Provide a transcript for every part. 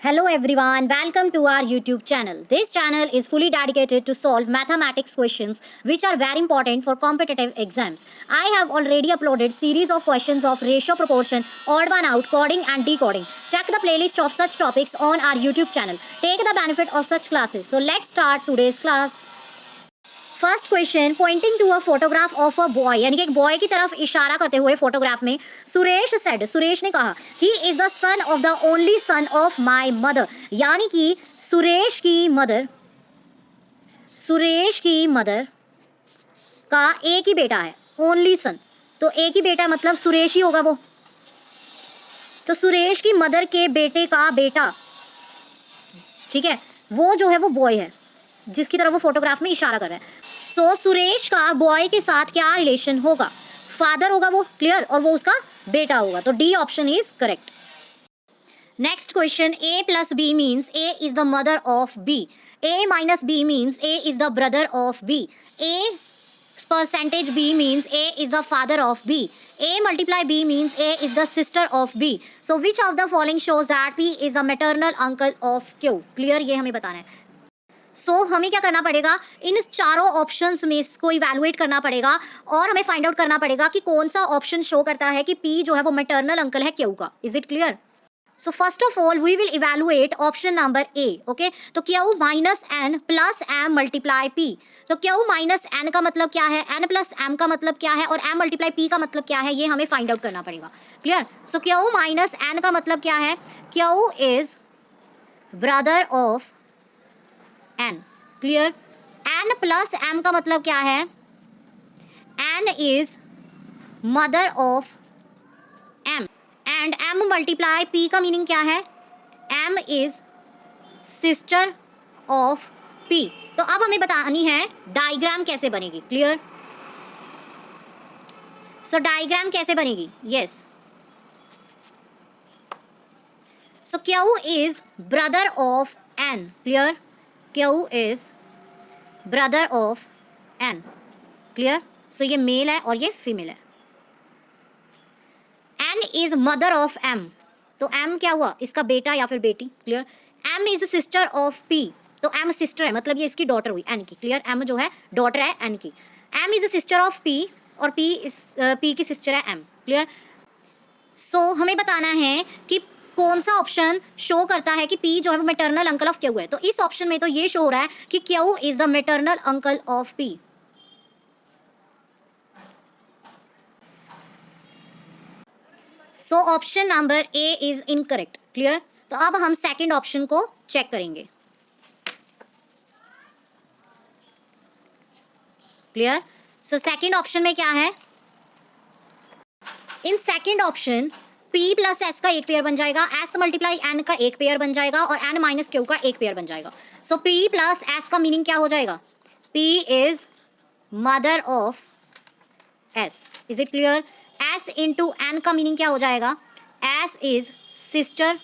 Hello everyone, welcome to our YouTube channel. This channel is fully dedicated to solve mathematics questions which are very important for competitive exams. I have already uploaded series of questions of ratio, proportion, odd one out, coding and decoding. Check the playlist of such topics on our YouTube channel. Take the benefit of such classes. So let's start today's class. First question pointing to a photograph of a boy यानी कि एक boy की तरफ इशारा करते हुए photograph में Suresh said Suresh ने कहा ही is the son of the only son of my mother यानी कि सुरेश की मदर का एक ही बेटा है ओनली सन तो एक ही बेटा मतलब सुरेश ही होगा वो तो सुरेश की मदर के बेटे का बेटा ठीक है वो जो है वो बॉय है जिसकी तरफ वो फोटोग्राफ में इशारा कर रहा है सो सुरेश का बॉय के साथ क्या रिलेशन होगा फादर होगा वो क्लियर और वो उसका बेटा होगा तो D option is correct next question a plus B means a is the mother of b a minus b means a is the brother of b a percentage b means a is the father of b a multiply b means a is the sister of b so which of the following shows that p is the maternal uncle of q clear ये हमें बताना है हमें क्या करना पड़ेगा इन चारों options में इसको इवैल्यूएट करना पड़ेगा और हमें फाइंड आउट करना पड़ेगा कि कौन सा ऑप्शन शो करता है कि P जो है वो मैटरनल अंकल है क्यू का is it clear so first of all we will evaluate option number A okay तो Q minus N plus M multiply P तो क्यू माइनस एन का मतलब क्या है एन प्लस एम का मतलब क्या है और एम मल्टीप्लाई पी का मतलब क्या है ये हमें फाइंड आउट करना पड़ेगा clear so Q minus N का मतलब क्या है Q is brother of n clear n plus m का मतलब क्या है n is mother of m and m multiply p का मीनिंग क्या है m is sister of p तो अब हमें बतानी है डायग्राम कैसे बनेगी क्लियर सो डायग्राम कैसे बनेगी yes so Q is brother of n clear Q is brother of N clear so ये मेल है और ये फीमेल है N is mother of M तो M क्या हुआ इसका बेटा या फिर बेटी clear M is sister of P तो M सिस्टर है मतलब ये इसकी डॉटर हुई N की क्लियर M जो है डॉटर है N की M is sister of P और P की सिस्टर है M क्लियर सो हमें बताना है कि कौन सा ऑप्शन शो करता है कि P जो है वो मैटरनल अंकल ऑफ Q है तो इस ऑप्शन में तो ये शो हो रहा है कि Q is the maternal uncle of P so option number A is incorrect clear तो अब हम सेकंड ऑप्शन को चेक करेंगे क्लियर सो सेकंड ऑप्शन में क्या है in second option P plus S का एक पेयर बन जाएगा S मल्टीप्लाई N का एक पेयर बन जाएगा और N माइनस Q का एक पेयर बन जाएगा सो P प्लस S का मीनिंग क्या हो जाएगा P is mother of S is it clear S into N का मीनिंग क्या हो जाएगा S is sister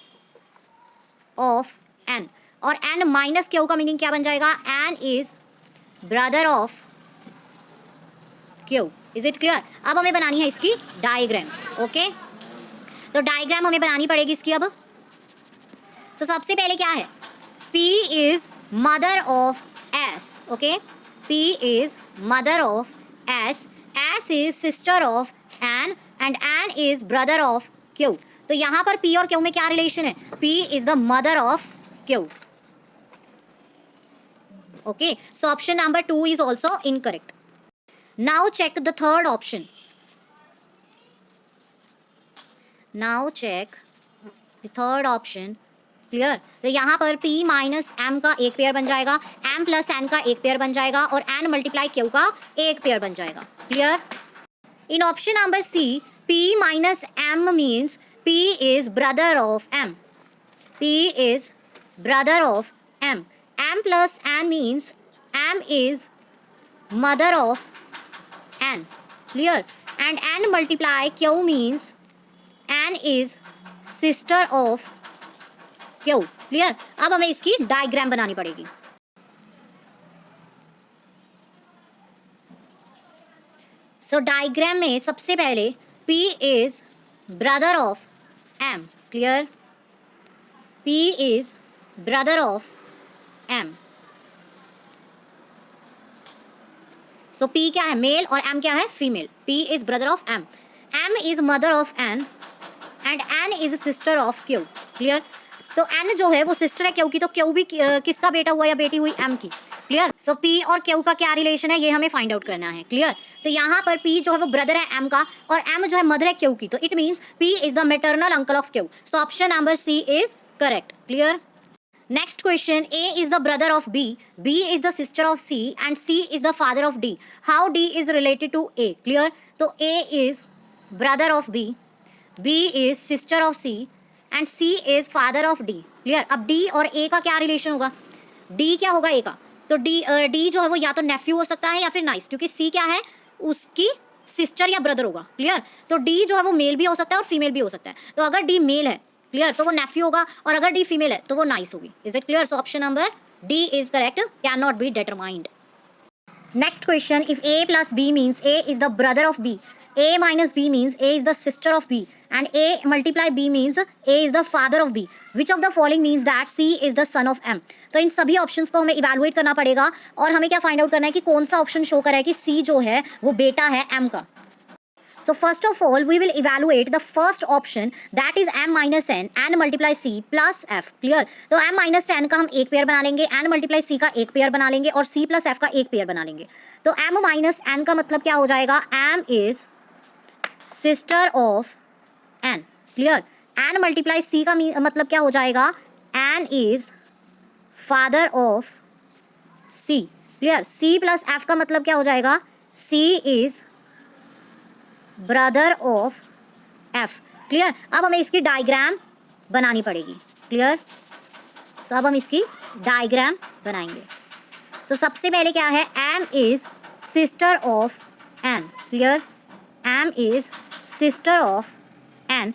of N और N माइनस Q का मीनिंग क्या बन जाएगा N is brother of Q is it clear अब हमें बनानी है इसकी डायग्राम ओके तो डायग्राम हमें बनानी पड़ेगी इसकी अब सो सबसे पहले क्या है P is mother of S okay P is mother of S S is sister of N and N is brother of Q तो यहाँ पर P और Q में क्या रिलेशन है P is the mother of Q okay so option number 2 is also incorrect now check the third option now check the third option clear तो यहाँ पर P माइनस M का एक पेयर बन जाएगा M प्लस N का एक pair बन जाएगा और N मल्टीप्लाई Q का एक पेयर बन जाएगा clear in option number C P minus M means P is brother of M P is brother of M M plus N means M is mother of N clear and N multiply Q means N is sister of Q clear अब हमें इसकी diagram बनानी पड़ेगी सो diagram में सबसे पहले P is brother of M clear P is brother of M. So P क्या है, मेल, और M क्या है, female. P is brother of M. M is mother of N and N is sister of Q. Clear. तो N जो है वो sister है Q की, तो Q भी किसका बेटा हुआ या बेटी हुई, M की. क्लियर. सो P और Q का क्या रिलेशन है, ये हमें फाइंड आउट करना है. क्लियर. तो यहाँ पर P जो है वो ब्रदर है M का, और M जो है मदर है Q की. तो it means P is the maternal uncle of Q. So option number C is correct. Clear. Next question, A is the brother of B, B is the sister of C and C is the father of D. How D is related to A? Clear? तो A is brother of B, B is sister of C and C is father of D. Clear? अब D और A का क्या relation होगा, D क्या होगा A का, तो D जो है वो या तो नेफ्यू हो सकता है या फिर नाइस, क्योंकि C क्या है, उसकी सिस्टर या ब्रदर होगा. क्लियर. तो D जो है वो मेल भी हो सकता है और फीमेल भी हो सकता है. तो अगर D मेल है, क्लियर, तो वो नेफ्यू होगा, और अगर डी फीमेल है तो वो नाइस होगी. Is it clear. So option number D is correct, can not be determined. Next question, if A plus B means A is the brother of B, A minus B means A is the sister of B and A multiply B means A is the father of B. Which of the following means that C is the son of M? तो इन सभी options को हमें evaluate करना पड़ेगा, और हमें क्या find out करना है कि कौन सा ऑप्शन शो कर रहा है कि C जो है वो बेटा है M का. So first of all, we will evaluate the first option, that is M minus N and multiply C plus F. Clear? तो M minus N का हम एक पेयर बना लेंगे, N multiply C का एक पेयर बना लेंगे, और C plus F का एक पेयर बना लेंगे. तो M minus N का मतलब क्या हो जाएगा, M is sister of N. Clear? N multiply C का मतलब क्या हो जाएगा, N is father of C. Clear? C plus F का मतलब क्या हो जाएगा, C is brother of F. Clear. अब हमें इसकी डायग्राम बनानी पड़ेगी. क्लियर. सो अब हम इसकी डायग्राम बनाएंगे. सो सबसे पहले क्या है, M is sister of N. Clear. M is sister of N,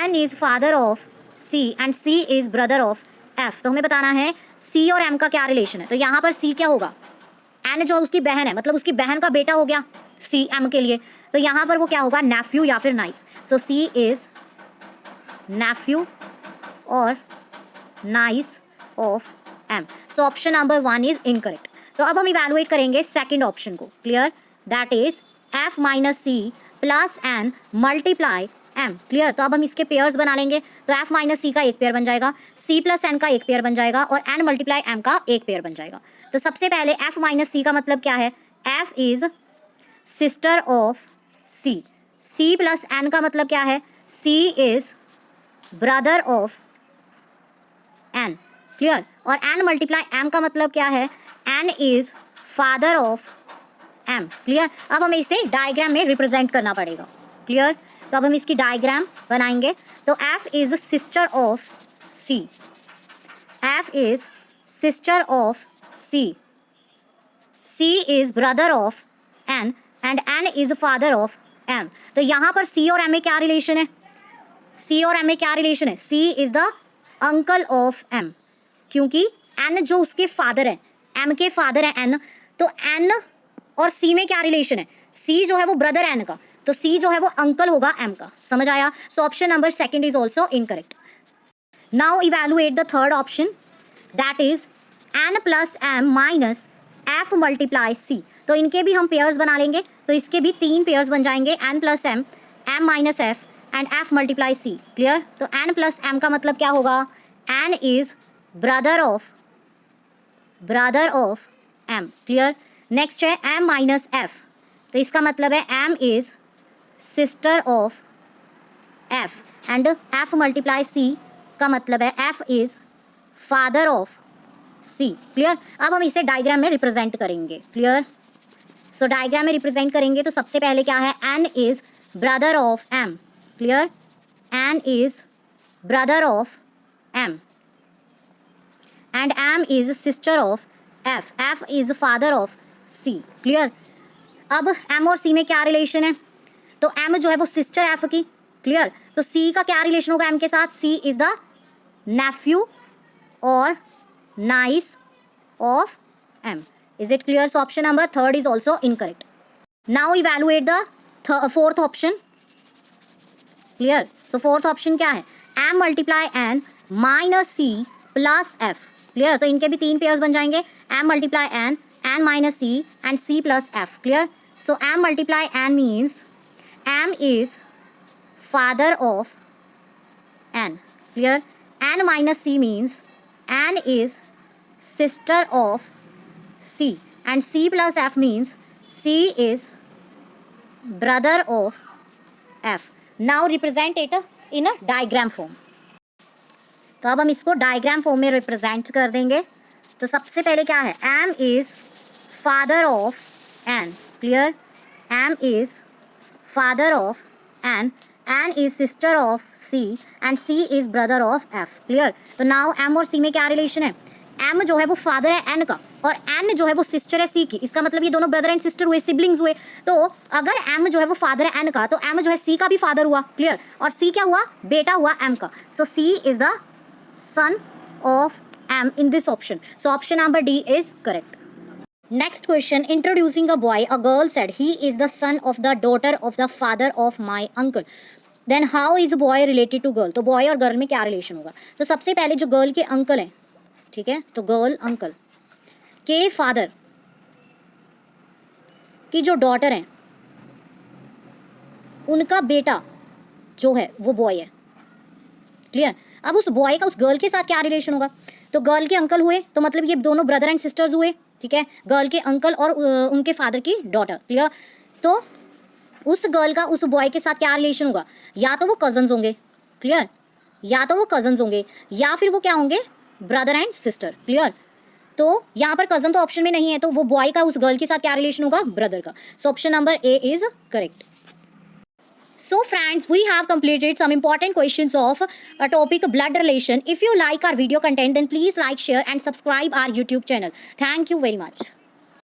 N is father of C and C is brother of F. तो हमें बताना है C और M का क्या रिलेशन है. तो यहाँ पर C क्या होगा, N जो उसकी बहन है, मतलब उसकी बहन का बेटा हो गया C M के लिए. तो यहाँ पर वो क्या होगा, नेफ्यू या फिर niece. So C is nephew और niece of M. So option number 1 is incorrect. तो अब हम इवैल्यूएट करेंगे सेकंड ऑप्शन को. Clear. That is F minus C plus N multiply M. Clear. तो अब हम इसके पेयर्स बना लेंगे. तो F माइनस C का एक पेयर बन जाएगा, C प्लस N का एक पेयर बन जाएगा, और N मल्टीप्लाई M का एक पेयर बन जाएगा. तो सबसे पहले F माइनस C का मतलब क्या है, F is sister of C. C plus N का मतलब क्या है, C is brother of N. Clear. और N मल्टीप्लाई M का मतलब क्या है, N is father of M. Clear. अब हमें इसे डायग्राम में रिप्रेजेंट करना पड़ेगा. क्लियर. तो अब हम इसकी डायग्राम बनाएंगे. तो F is sister of C, F is sister of C, C is brother of N and N is father of M. तो यहाँ पर C और M में क्या रिलेशन है, C और M में क्या रिलेशन है, C is the uncle of M, क्योंकि N जो उसके फादर है, M के फादर है N, तो N और C में क्या रिलेशन है, C जो है वो ब्रदर है N का, तो C जो है वो अंकल होगा M का. समझ आया. सो option number second is also incorrect. Now evaluate the third option, that is N plus M minus F multiply C. तो इनके भी हम पेयर्स बना लेंगे. तो इसके भी 3 पेयर्स बन जाएंगे, N plus M, M minus F and F multiply C. Clear. तो N प्लस M का मतलब क्या होगा, N is brother of M. Clear. Next है M माइनस F. तो इसका मतलब है M is sister of F and F multiply C का मतलब है F is father of C. Clear. अब हम इसे डायग्राम में रिप्रेजेंट करेंगे. क्लियर. सो डायग्राम में रिप्रेजेंट करेंगे तो सबसे पहले क्या है, N is brother of M. Clear. N is brother of M and M is sister of F, F is father of C. Clear. अब M और C में क्या रिलेशन है, तो M जो है वो सिस्टर F की. क्लियर. तो C का क्या रिलेशन होगा M के साथ, C इज द नेफ्यू और niece of M. Is it clear? So option number 3 is also incorrect. Now evaluate the fourth option. Clear. So fourth option क्या है, M multiply N minus C plus F. Clear? तो इनके भी 3 pairs बन जाएंगे, m multiply n minus C and c plus F. Clear? So m multiply n means m is father of n। Clear? n minus c means n is sister of C and C plus F means C is brother of F. Now represent it in a diagram form. तो अब हम इसको diagram form में represent कर देंगे। तो सबसे पहले क्या है, M is father of N. Clear? M is father of N. N is sister of C and C is brother of F. Clear? तो नाउ M और C में क्या रिलेशन है, M जो है वो फादर है N का और N जो है वो सिस्टर है C की। इसका मतलब ये दोनों ब्रदर एंड सिस्टर हुए, सिबलिंग्स हुए। तो अगर M जो है वो फादर है N का, तो M जो है C का भी फादर हुआ। क्लियर? और C क्या हुआ, बेटा हुआ M का। So C is the son of M in this option. So option number D is correct. Next question, introducing a boy, a girl said he is the son of the daughter of the father of my uncle. Then how is boy related to girl. तो boy और girl में क्या relation होगा। तो सबसे पहले जो girl के अंकल हैं, ठीक है, तो गर्ल अंकल के फादर की जो डॉटर है उनका बेटा जो है वो बॉय है। क्लियर? अब उस बॉय का उस गर्ल के साथ क्या रिलेशन होगा। तो गर्ल के अंकल हुए तो मतलब ये दोनों ब्रदर एंड सिस्टर्स हुए। ठीक है, गर्ल के अंकल और उनके फादर की डॉटर। क्लियर? तो उस गर्ल का उस बॉय के साथ क्या रिलेशन होगा, या तो वो कजन्स होंगे। क्लियर? या तो वो कजन्स होंगे या फिर वो क्या होंगे, ब्रदर एंड सिस्टर। क्लियर? तो यहाँ पर कजन तो ऑप्शन में नहीं है, तो वो बॉय का उस गर्ल के साथ क्या रिलेशन होगा, ब्रदर का। सो option number A is correct. So friends, we have completed some important questions of a topic blood relation. If you like our video content, then please like, share and subscribe our YouTube channel. Thank you very much.